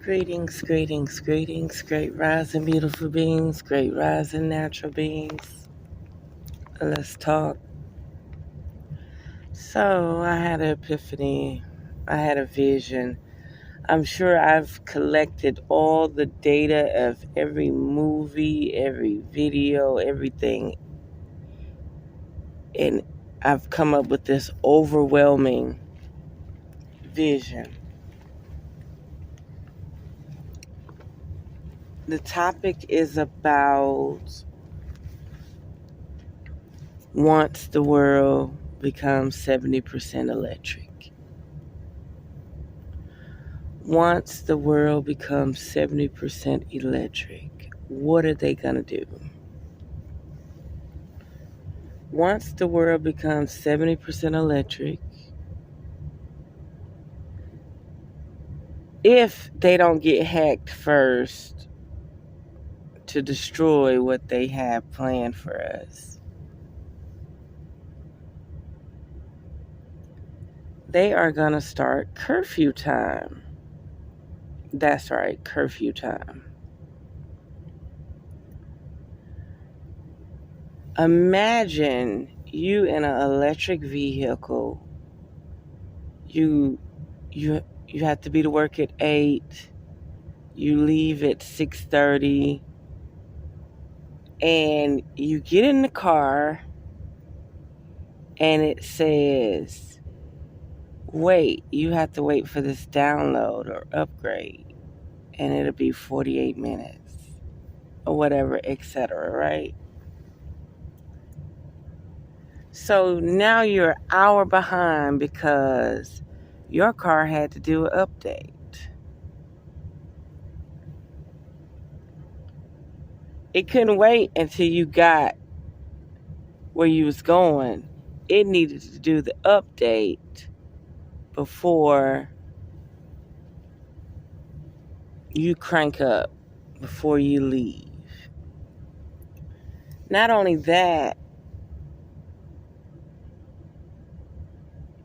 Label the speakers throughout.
Speaker 1: Greetings, greetings, greetings, great rising beautiful beings, great rising natural beings. Let's talk. So, I had an epiphany. I had a vision. I'm sure I've collected all the data of every movie, every video, everything, and I've come up with this overwhelming vision. The topic is about once the world becomes 70% electric. Once the world becomes 70% electric, what are they going to do? Once the world becomes 70% electric, if they don't get hacked first to destroy what they have planned for us, they are going to start curfew time. That's right, curfew time. Imagine you in an electric vehicle. You have to be to work at 8. You leave at 6:30, and you get in the car and it says, wait, you have to wait for this download or upgrade, and it'll be 48 minutes or whatever, etc., right? So now you're an hour behind because your car had to do an update. It couldn't wait until you got where you was going. It needed to do the update before you crank up, before you leave. Not only that,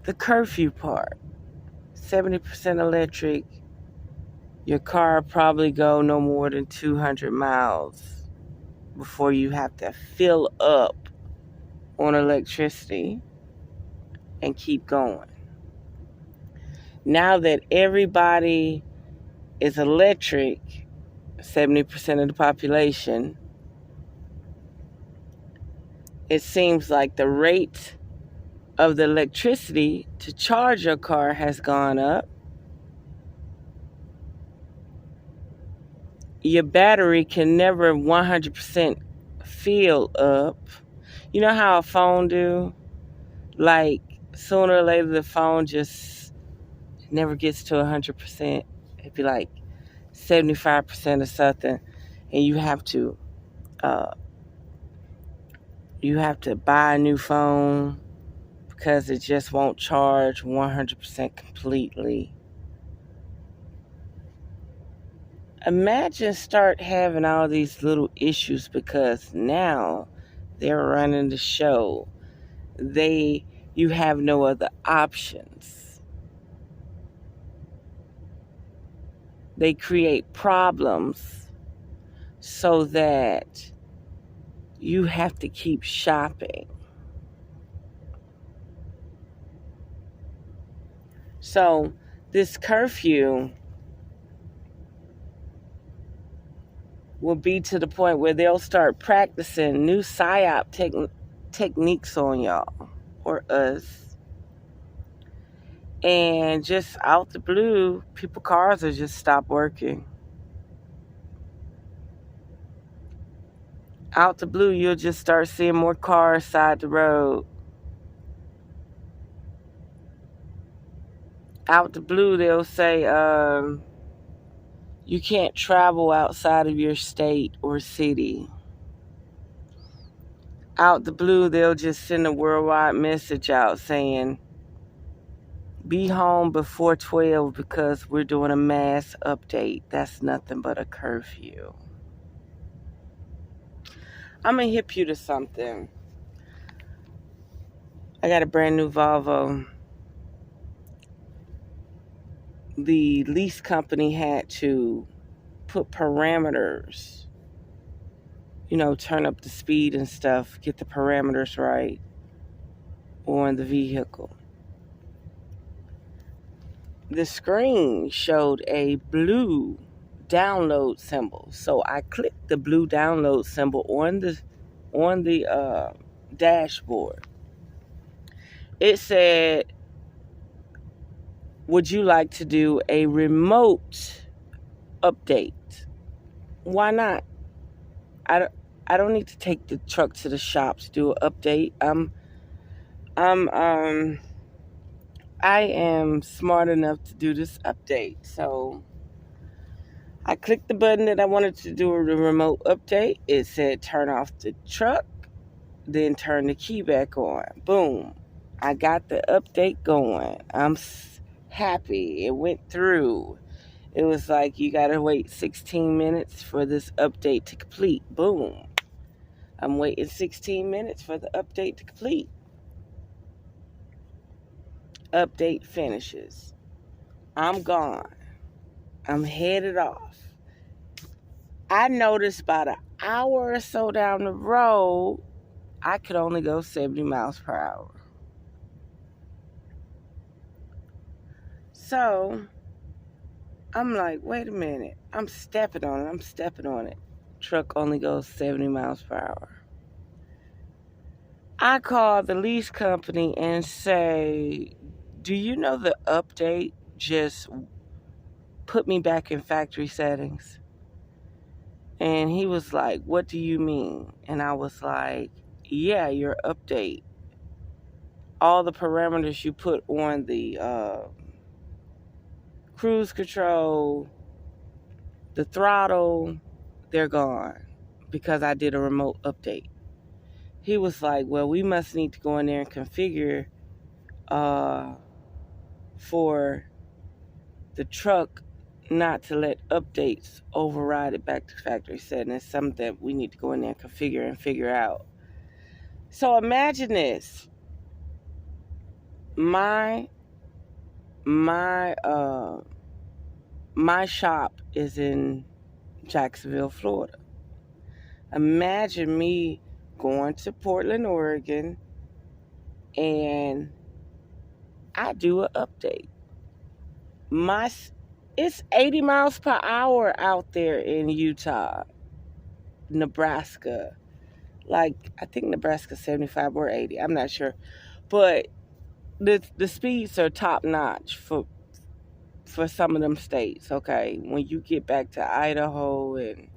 Speaker 1: the curfew part, 70% electric, your car probably go no more than 200 miles before you have to fill up on electricity and keep going. Now that everybody is electric, 70% of the population, it seems like the rate of the electricity to charge your car has gone up. Your battery can never 100% fill up. You know how a phone do? Like, sooner or later the phone just never gets to 100%. It'd be like 75% or something, and you have to buy a new phone because it just won't charge 100% completely. Imagine start having all these little issues because now they're running the show. You have no other options. They create problems so that you have to keep shopping. So this curfew will be to the point where they'll start practicing new psyop techniques on y'all or us. And just out the blue, people's cars will just stop working. Out the blue, you'll just start seeing more cars side the road. Out the blue, they'll say you can't travel outside of your state or city. Out the blue, they'll just send a worldwide message out saying, be home before 12 because we're doing a mass update. That's nothing but a curfew. I'm going to hip you to something. I got a brand new Volvo. the lease company had to put parameters, turn up the speed and stuff, get the parameters right on the vehicle. The screen showed a blue download symbol. So I clicked the blue download symbol on the dashboard. It said, would you like to do a remote update? Why not? I don't need to take the truck to the shop to do an update. I am smart enough to do this update. So I clicked the button that I wanted to do a remote update. It said turn off the truck, then turn the key back on. Boom. I got the update going. I'm happy. It went through. It was like you got to wait 16 minutes for this update to complete. Boom. I'm waiting 16 minutes for the update to complete. Update finishes. I'm gone. I'm headed off. I noticed about an hour or so down the road, I could only go 70 miles per hour. So I'm like, wait a minute. I'm stepping on it. Truck only goes 70 miles per hour. I call the lease company and say, do you know the update just put me back in factory settings? And he was like, what do you mean? And I was like, yeah, your update. All the parameters you put on the cruise control, the throttle, they're gone because I did a remote update. He was like, well, we must need to go in there and configure for the truck not to let updates override it back to factory setting. It's something that we need to go in there and configure and figure out. So imagine this. My shop is in Jacksonville, Florida. Imagine me going to Portland, Oregon, and I do an update. It's 80 miles per hour out there in Utah, Nebraska. Like, I think Nebraska's 75 or 80. I'm not sure. But the speeds are top notch for some of them states, okay? When you get back to Idaho and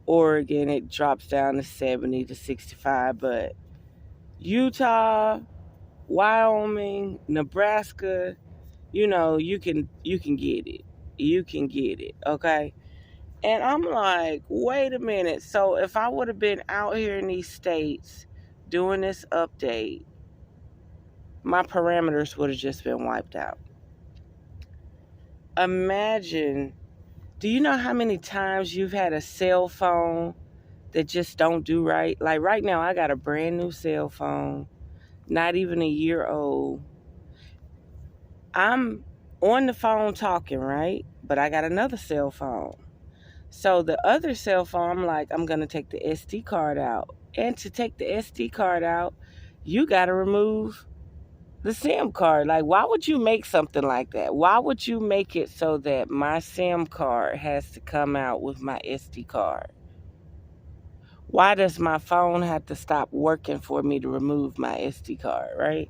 Speaker 1: Oregon, it drops down to 70 to 65. But Utah, Wyoming, Nebraska, you can get it. You can get it, okay? And I'm like, wait a minute. So if I would have been out here in these states doing this update, my parameters would have just been wiped out. Imagine, do you know how many times you've had a cell phone that just don't do right? Like right now, I got a brand new cell phone, not even a year old. I'm on the phone talking, right? But I got another cell phone. So the other cell phone, I'm like, I'm going to take the SD card out. And to take the SD card out, you got to remove the SIM card. Like, why would you make something like that? Why would you make it so that my SIM card has to come out with my SD card? Why does my phone have to stop working for me to remove my SD card, right?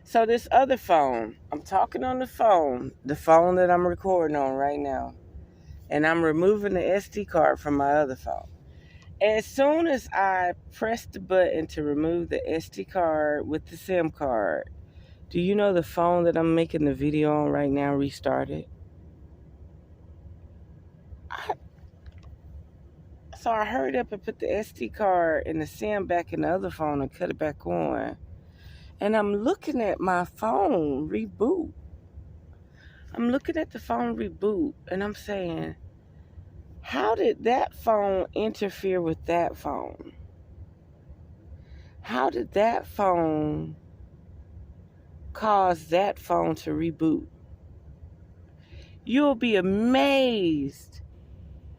Speaker 1: So this other phone, I'm talking on the phone that I'm recording on right now, and I'm removing the SD card from my other phone. As soon as I press the button to remove the SD card with the SIM card, do you know the phone that I'm making the video on right now restarted? So I hurried up and put the SD card and the SIM back in the other phone and cut it back on. And I'm looking at my phone reboot. I'm looking at the phone reboot and I'm saying, how did that phone interfere with that phone? How did that phone cause that phone to reboot. You'll be amazed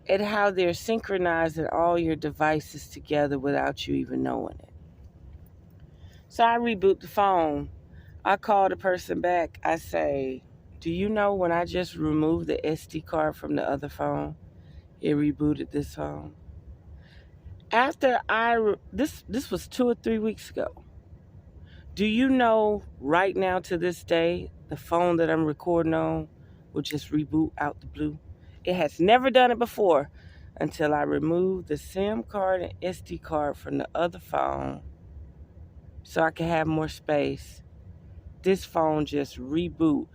Speaker 1: at how they're synchronizing all your devices together without you even knowing it. So I reboot the phone. I call the person back. I say, do you know when I just removed the SD card from the other phone, it rebooted this phone? After this was 2 or 3 weeks ago. Do you know right now to this day, the phone that I'm recording on will just reboot out the blue? It has never done it before until I removed the SIM card and SD card from the other phone so I can have more space. This phone just reboot.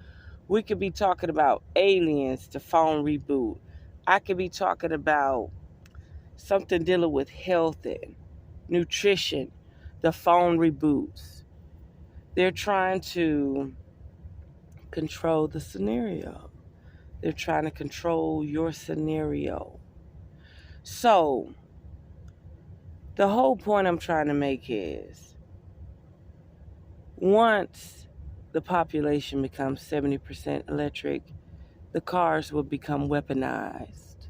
Speaker 1: We could be talking about aliens, the phone reboot. I could be talking about something dealing with health and nutrition. The phone reboots. They're trying to control the scenario. They're trying to control your scenario. So, the whole point I'm trying to make is, once the population becomes 70% electric, the cars will become weaponized.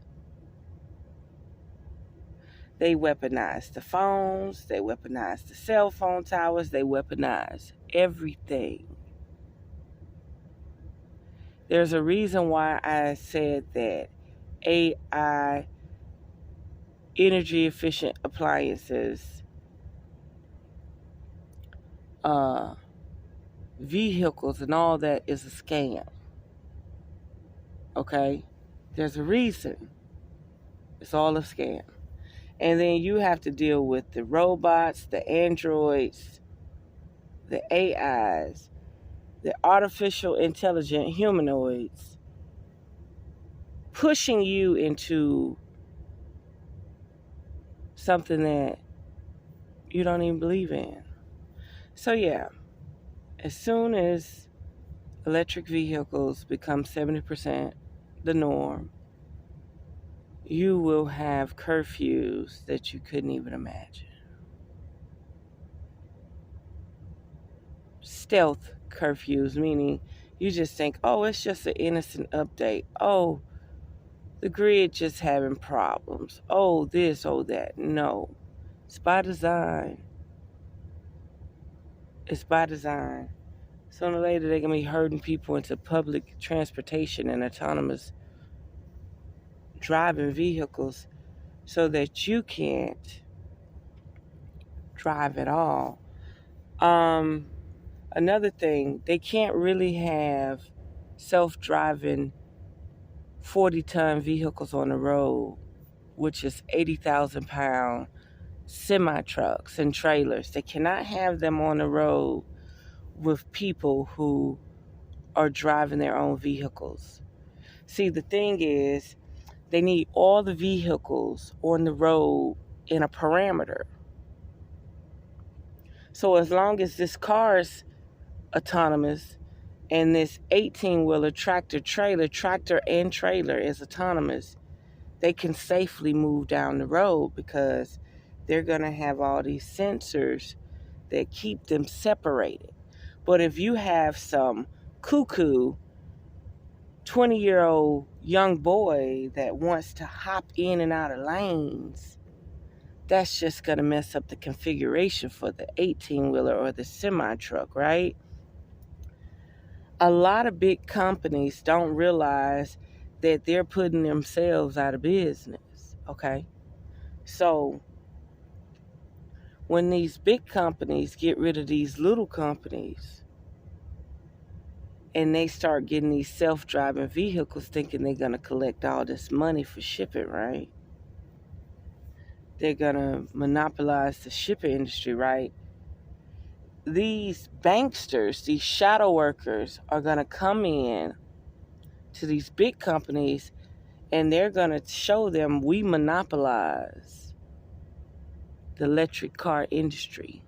Speaker 1: They weaponize the phones, they weaponize the cell phone towers, they weaponize everything. There's a reason why I said that AI, energy efficient appliances, vehicles, and all that is a scam. Okay? There's a reason. It's all a scam. And then you have to deal with the robots, the androids, the AIs, the artificial intelligent humanoids, pushing you into something that you don't even believe in. So yeah, as soon as electric vehicles become 70% the norm, you will have curfews that you couldn't even imagine. Stealth curfews, meaning you just think, oh, it's just an innocent update. Oh, the grid just having problems. Oh, this, oh, that. No. It's by design. It's by design. Sooner or later, they're going to be herding people into public transportation and autonomous driving vehicles so that you can't drive at all. Another thing, they can't really have self-driving 40-ton vehicles on the road, which is 80,000-pound semi-trucks and trailers. They cannot have them on the road with people who are driving their own vehicles. See, the thing is, they need all the vehicles on the road in a parameter. So as long as this car's autonomous and this 18-wheeler tractor and trailer is autonomous, they can safely move down the road because they're going to have all these sensors that keep them separated. But if you have some cuckoo 20-year-old young boy that wants to hop in and out of lanes, that's just going to mess up the configuration for the 18-wheeler or the semi-truck, right? A lot of big companies don't realize that they're putting themselves out of business, okay? So when these big companies get rid of these little companies and they start getting these self-driving vehicles thinking they're going to collect all this money for shipping, right? They're going to monopolize the shipping industry, right? These banksters, these shadow workers are going to come in to these big companies and they're going to show them we monopolize the electric car industry.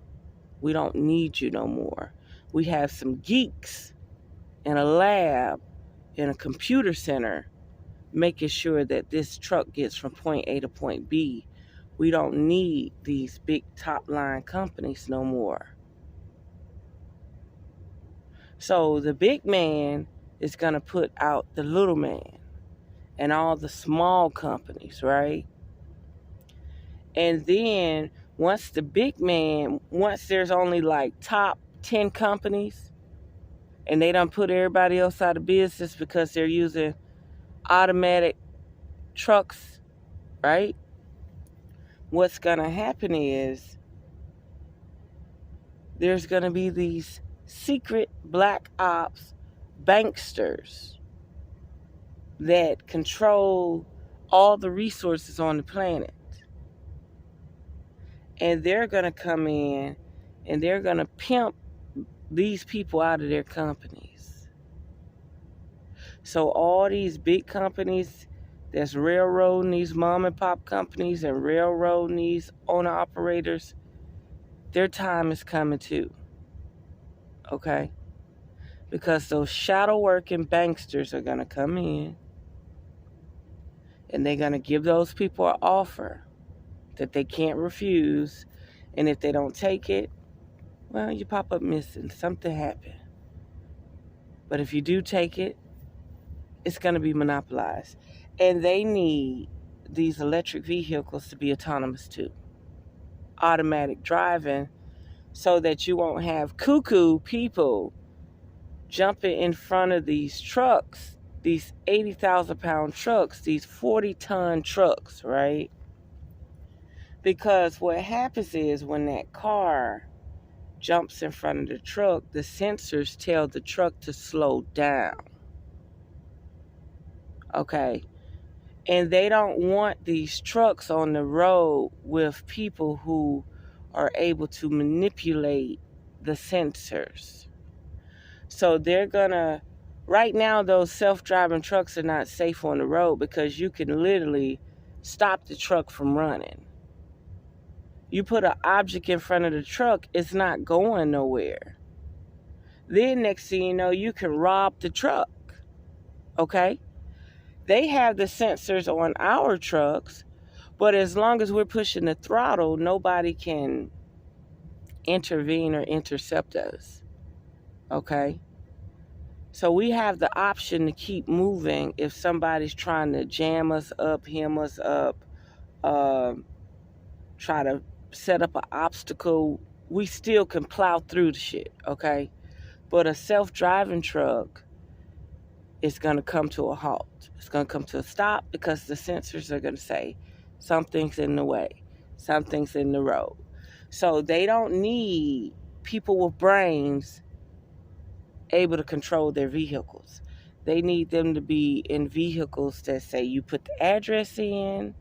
Speaker 1: We don't need you no more. We have some geeks in a lab, in a computer center, making sure that this truck gets from point A to point B. We don't need these big top line companies no more. So the big man is going to put out the little man and all the small companies, right? And then once there's only like top 10 companies and they done put everybody else out of business because they're using automatic trucks, right? What's going to happen is there's going to be these secret black ops banksters that control all the resources on the planet. And they're going to come in and they're going to pimp these people out of their companies. So all these big companies that's railroading these mom and pop companies and railroading these owner operators, their time is coming too. Okay? Because those shadow working banksters are going to come in and they're going to give those people an offer that they can't refuse. And if they don't take it, well, you pop up missing. Something happened. But if you do take it, it's going to be monopolized. And they need these electric vehicles to be autonomous too. Automatic driving, so that you won't have cuckoo people jumping in front of these trucks, these 80,000 pound trucks, these 40-ton trucks, right? Because what happens is when that car jumps in front of the truck, the sensors tell the truck to slow down. Okay? And they don't want these trucks on the road with people who are able to manipulate the sensors. So they're gonna, right now those self-driving trucks are not safe on the road because you can literally stop the truck from running. You put an object in front of the truck, it's not going nowhere. Then next thing you know, you can rob the truck. Okay? They have the sensors on our trucks, but as long as we're pushing the throttle, nobody can intervene or intercept us. Okay? So we have the option to keep moving if somebody's trying to jam us up, hem us up, try to set up an obstacle. We still can plow through the shit, okay? But a self-driving truck is going to come to a halt. It's going to come to a stop because the sensors are going to say something's in the way, something's in the road. So they don't need people with brains able to control their vehicles. They need them to be in vehicles that say you put the address in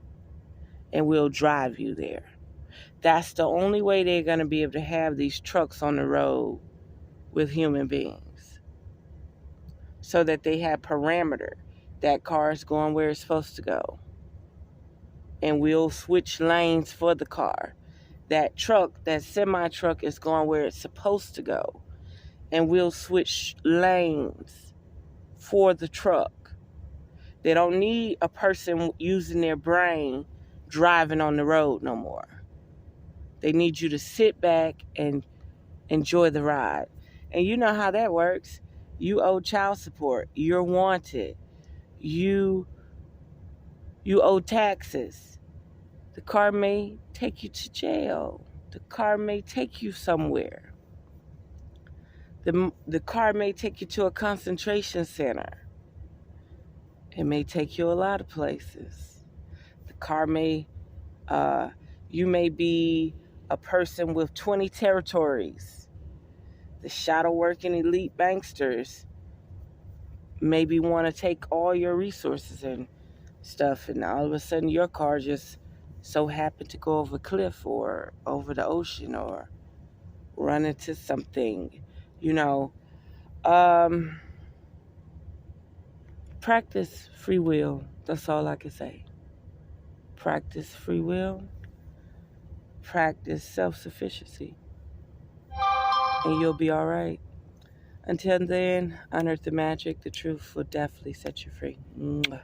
Speaker 1: and we'll drive you there. That's the only way they're going to be able to have these trucks on the road with human beings. So that they have parameter. That car is going where it's supposed to go. And we'll switch lanes for the car. That truck, that semi-truck is going where it's supposed to go. And we'll switch lanes for the truck. They don't need a person using their brain driving on the road no more. They need you to sit back and enjoy the ride. And you know how that works. You owe child support. You're wanted. You owe taxes. The car may take you to jail. The car may take you somewhere. The car may take you to a concentration center. It may take you a lot of places. The car may, you may be a person with 20 territories. The shadow working elite banksters maybe want to take all your resources and stuff, and all of a sudden your car just so happened to go over a cliff or over the ocean or run into something, you know. Practice free will. That's all I can say. Practice free will. Practice self-sufficiency. And you'll be all right. Until then, unearth the magic. The truth will definitely set you free. Mwah.